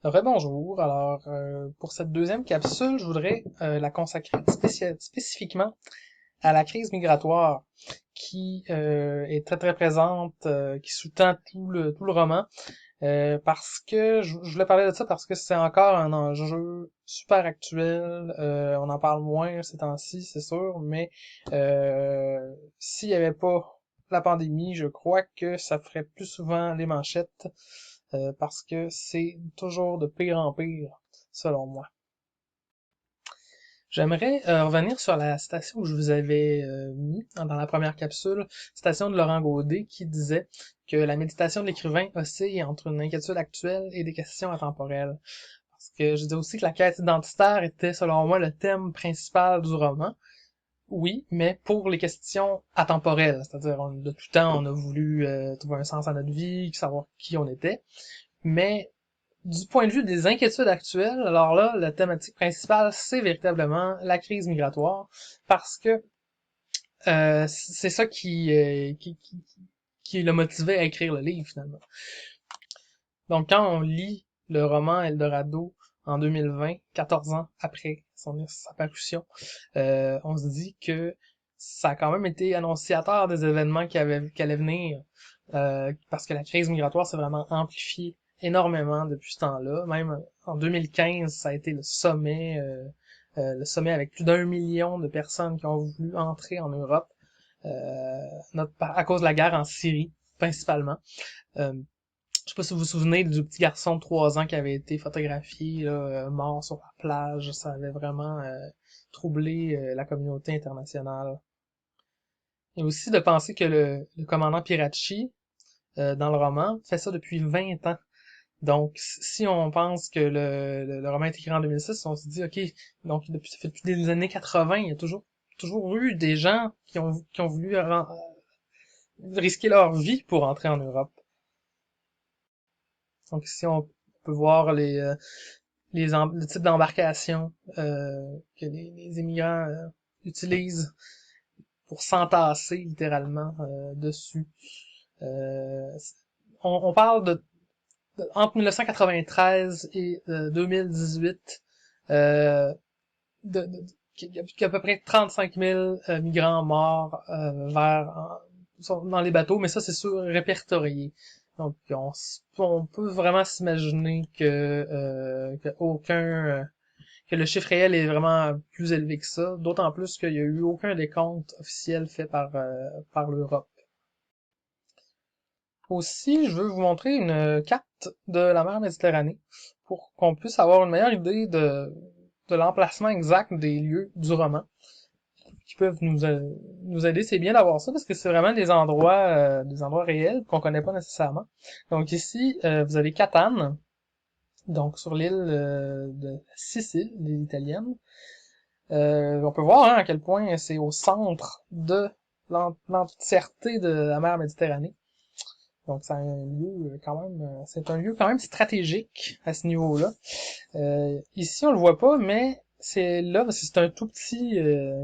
Rebonjour. Alors, pour cette deuxième capsule, je voudrais la consacrer spécifiquement à la crise migratoire qui est très très présente, qui sous-tend tout le roman. Parce que je voulais parler de ça parce que c'est encore un enjeu super actuel. On en parle moins ces temps-ci, c'est sûr, mais s'il y avait pas la pandémie, je crois que ça ferait plus souvent les manchettes parce que c'est toujours de pire en pire, selon moi. J'aimerais revenir sur la citation que je vous avais mis dans la première capsule, citation de Laurent Gaudé qui disait que la méditation de l'écrivain oscille entre une inquiétude actuelle et des questions intemporelles. Parce que je disais aussi que la quête identitaire était, selon moi, le thème principal du roman. Oui, mais pour les questions atemporelles, c'est-à-dire de tout temps, on a voulu trouver un sens à notre vie, savoir qui on était. Mais du point de vue des inquiétudes actuelles, alors là, la thématique principale, c'est véritablement la crise migratoire, parce que c'est ça qui l'a motivé à écrire le livre, finalement. Donc, quand on lit le roman Eldorado en 2020, 14 ans après sa parution, on se dit que ça a quand même été annonciateur des événements qui allaient venir, parce que la crise migratoire s'est vraiment amplifiée énormément depuis ce temps-là. Même en 2015, ça a été le sommet avec plus d'1 million de personnes qui ont voulu entrer en Europe, à cause de la guerre en Syrie, principalement. Euh, je sais pas si vous vous souvenez du petit garçon de 3 ans qui avait été photographié là, mort sur la plage. Ça avait vraiment troublé la communauté internationale. Et aussi de penser que le commandant Pirachi, dans le roman, fait ça depuis 20 ans. Donc, si on pense que le roman est écrit en 2006, on se dit, OK, donc ça fait depuis les années 80, il y a toujours eu des gens qui ont voulu risquer leur vie pour entrer en Europe. Donc ici, on peut voir le type d'embarcation que les immigrants utilisent pour s'entasser littéralement dessus. Euh, on parle entre 1993 et 2018 euh, qu'il y a à peu près 35 000 migrants morts dans les bateaux, mais ça c'est sûr répertorié. Donc on peut vraiment s'imaginer que le chiffre réel est vraiment plus élevé que ça, d'autant plus qu'il y a eu aucun décompte officiel fait par l'Europe. Aussi, je veux vous montrer une carte de la mer Méditerranée pour qu'on puisse avoir une meilleure idée de l'emplacement exact des lieux du roman qui peuvent nous aider. C'est bien d'avoir ça parce que c'est vraiment des endroits réels qu'on connaît pas nécessairement. Donc ici, vous avez Catane, donc sur l'île de Sicile, l'île italienne. On peut voir à quel point c'est au centre de l'entièreté de la mer Méditerranée. Donc c'est un lieu c'est un lieu quand même stratégique à ce niveau-là. Ici on le voit pas, mais c'est là, parce que c'est un tout petit,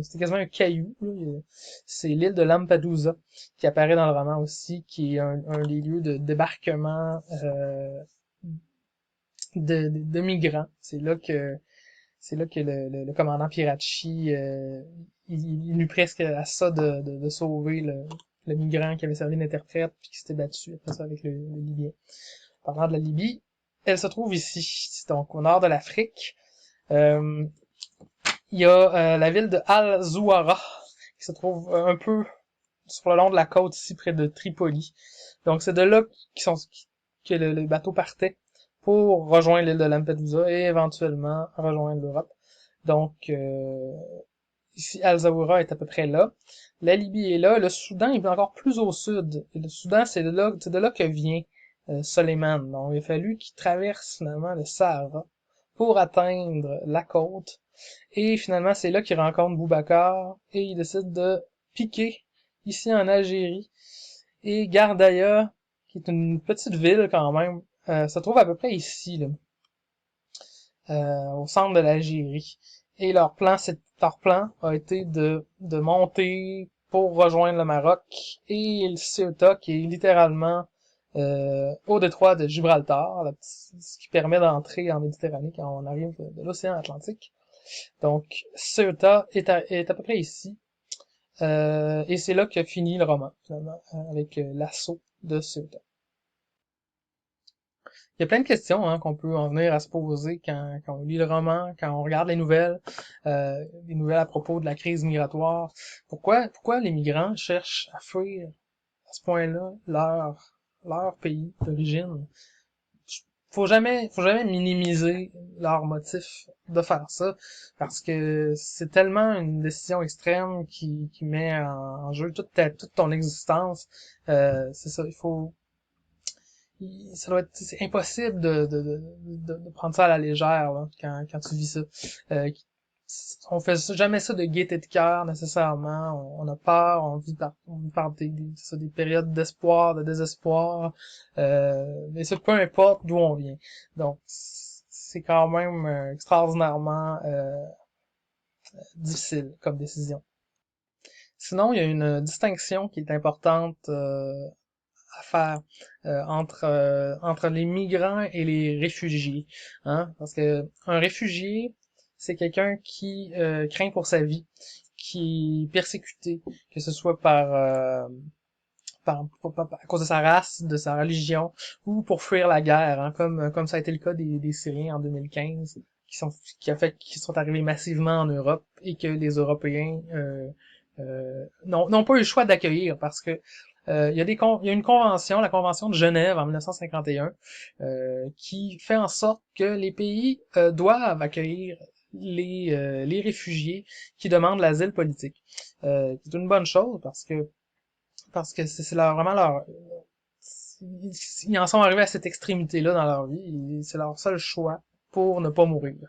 c'est quasiment un caillou. Là. C'est l'île de Lampedusa qui apparaît dans le roman aussi, qui est un des lieux de débarquement de migrants. C'est là que le commandant Pirachi, il eut presque à ça de sauver le migrant qui avait servi d'interprète puis qui s'était battu après ça avec le Libyen. Parlant de la Libye, elle se trouve ici, donc au nord de l'Afrique. Euh, il y a la ville de Al-Zouara qui se trouve un peu sur le long de la côte ici près de Tripoli. Donc c'est de là que le bateau partait pour rejoindre l'île de Lampedusa et éventuellement rejoindre l'Europe. Donc ici Al-Zawura est à peu près là. La Libye est là. Le Soudan est encore plus au sud. Et le Soudan, c'est de là que vient Soleiman. Donc il a fallu qu'il traverse finalement le Sahara pour atteindre la côte. Et finalement, c'est là qu'il rencontre Boubacar et il décide de piquer ici en Algérie. Et Gardaïa, qui est une petite ville quand même, se trouve à peu près ici, là, au centre de l'Algérie. Et leur plan a été de monter pour rejoindre le Maroc et Ceuta, qui est littéralement au détroit de Gibraltar, ce qui permet d'entrer en Méditerranée quand on arrive de l'océan Atlantique. Donc, Ceuta est à peu près ici. Et c'est là que finit le roman, finalement, avec l'assaut de Ceuta. Il y a plein de questions qu'on peut en venir à se poser quand on lit le roman, quand on regarde les nouvelles à propos de la crise migratoire. Pourquoi les migrants cherchent à fuir à ce point-là leur pays d'origine? Faut jamais minimiser leur motif de faire ça, parce que c'est tellement une décision extrême qui met en jeu toute ton existence. C'est ça, ça doit être, c'est impossible de prendre ça à la légère là, quand tu vis ça. Euh, on fait jamais ça de gaieté de cœur nécessairement. On a peur, on vit par des périodes d'espoir, de désespoir. Mais ça, peu importe d'où on vient. Donc, c'est quand même extraordinairement difficile comme décision. Sinon, il y a une distinction qui est importante à faire entre les migrants et les réfugiés, hein, parce que un réfugié, c'est quelqu'un qui craint pour sa vie, qui est persécuté, que ce soit à cause de sa race, de sa religion, ou pour fuir la guerre, hein, comme ça a été le cas des Syriens en 2015, qui sont arrivés massivement en Europe et que les Européens n'ont pas eu le choix d'accueillir parce que il y a une convention, la convention de Genève en 1951, qui fait en sorte que les pays doivent accueillir les réfugiés qui demandent l'asile politique. C'est une bonne chose parce que c'est vraiment leur ils en sont arrivés à cette extrémité-là dans leur vie, et c'est leur seul choix pour ne pas mourir.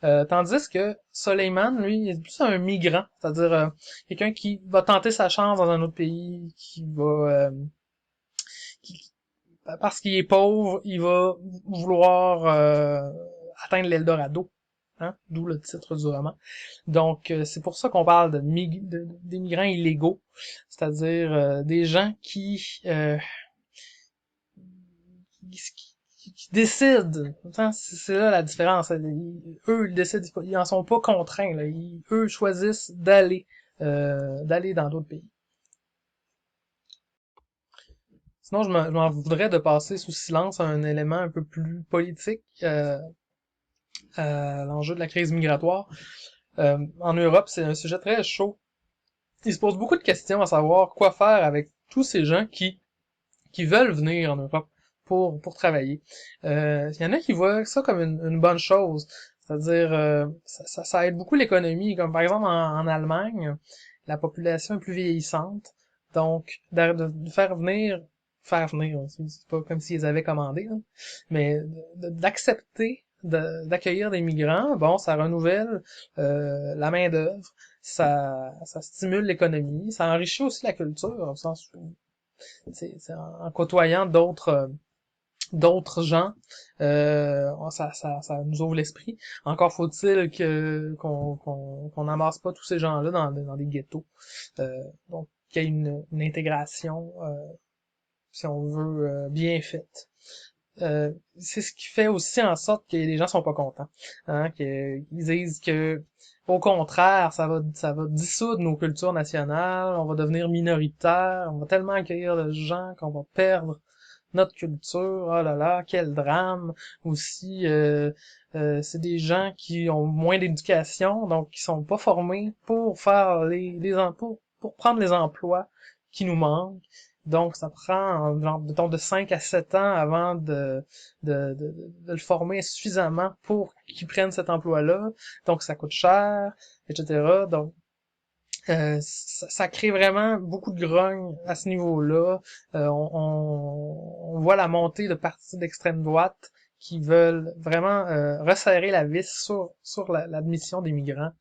Tandis que Soleiman, lui, il est plus un migrant, c'est-à-dire quelqu'un qui va tenter sa chance dans un autre pays, qui, parce qu'il est pauvre, il va vouloir atteindre l'Eldorado, hein, d'où le titre du roman. Donc, c'est pour ça qu'on parle des migrants illégaux, c'est-à-dire des gens qui décident. Attends, c'est là la différence. Eux, ils décident, ils en sont pas contraints. Là. Eux choisissent d'aller dans d'autres pays. Sinon, je m'en voudrais de passer sous silence un élément un peu plus politique, l'enjeu de la crise migratoire. En Europe, c'est un sujet très chaud. Il se pose beaucoup de questions à savoir quoi faire avec tous ces gens qui veulent venir en Europe pour travailler. Il y en a qui voient ça comme une bonne chose, c'est-à-dire ça aide beaucoup l'économie, comme par exemple en Allemagne, la population est plus vieillissante, donc de faire venir, c'est pas comme s'ils avaient commandé, hein, mais d'accepter d'accueillir des migrants, bon, ça renouvelle la main-d'œuvre, ça stimule l'économie, ça enrichit aussi la culture, au sens où c'est en côtoyant d'autres gens, ça nous ouvre l'esprit. Encore faut-il qu'on n'amasse pas tous ces gens-là dans des ghettos. Donc qu'il y ait une intégration, si on veut, bien faite. C'est ce qui fait aussi en sorte que les gens sont pas contents, hein, qu'ils disent que au contraire, ça va dissoudre nos cultures nationales, on va devenir minoritaire, on va tellement accueillir de gens qu'on va perdre notre culture. Oh là là, quel drame. Aussi, c'est des gens qui ont moins d'éducation, donc qui sont pas formés pour faire pour prendre les emplois qui nous manquent. Donc, ça prend genre de 5 à 7 ans avant de le former suffisamment pour qu'il prenne cet emploi-là. Donc, ça coûte cher, etc. Donc, ça crée vraiment beaucoup de grogne à ce niveau-là. On voit la montée de partis d'extrême droite qui veulent vraiment resserrer la vis sur l'admission des migrants.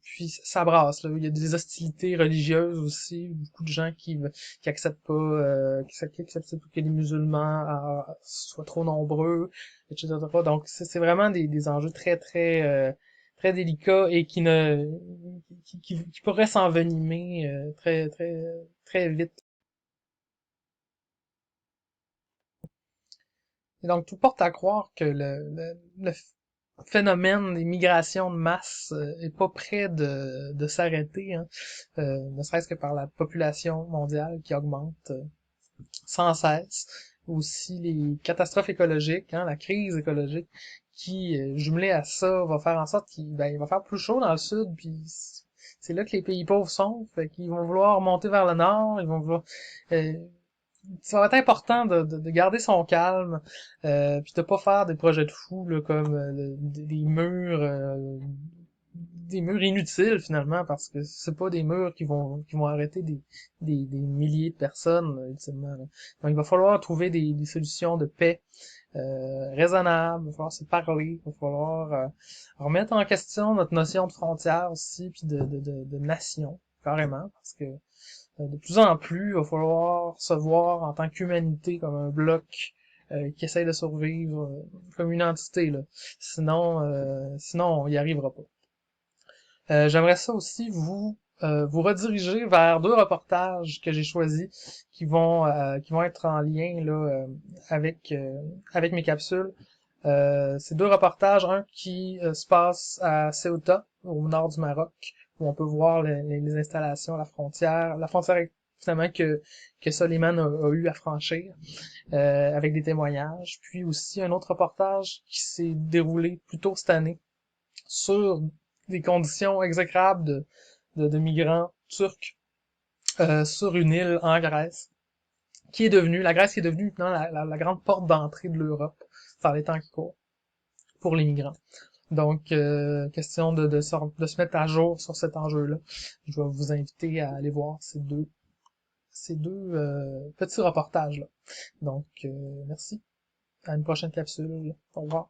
Puis ça brasse, là. Il y a des hostilités religieuses aussi, beaucoup de gens qui acceptent pas, qui acceptent pas que les musulmans soient trop nombreux, etc. Donc c'est vraiment des enjeux très délicats et qui pourraient s'envenimer très vite. Et donc, tout porte à croire que le phénomène des migrations de masse est pas près de s'arrêter, hein, ne serait-ce que par la population mondiale qui augmente sans cesse. Aussi les catastrophes écologiques, hein, la crise écologique qui, jumelée à ça, va faire en sorte qu'il il va faire plus chaud dans le sud, puis c'est là que les pays pauvres sont, fait qu'ils vont vouloir monter vers le nord, ils vont vouloir... euh, ça va être important de garder son calme, puis de pas faire des projets de fou là, comme des murs inutiles finalement, parce que c'est pas des murs qui vont arrêter des milliers de personnes ultimement. Là. Donc il va falloir trouver des solutions de paix raisonnables, il va falloir se parler, il va falloir remettre en question notre notion de frontière aussi, puis de nation carrément, parce que de plus en plus, il va falloir se voir en tant qu'humanité comme un bloc qui essaye de survivre comme une entité là. Sinon, on y arrivera pas. J'aimerais ça aussi vous rediriger vers deux reportages que j'ai choisis qui vont être en lien là avec mes capsules. C'est deux reportages, un qui se passe à Ceuta, au nord du Maroc, où on peut voir les installations, la frontière finalement que Soliman a eu à franchir, avec des témoignages. Puis aussi un autre reportage qui s'est déroulé plus tôt cette année sur des conditions exécrables de migrants turcs sur une île en Grèce, la Grèce qui est devenue maintenant la grande porte d'entrée de l'Europe par les temps qui courent pour les migrants. Donc, question de se mettre à jour sur cet enjeu-là. Je vais vous inviter à aller voir ces deux petits reportages-là. Donc, merci. À une prochaine capsule. Au revoir.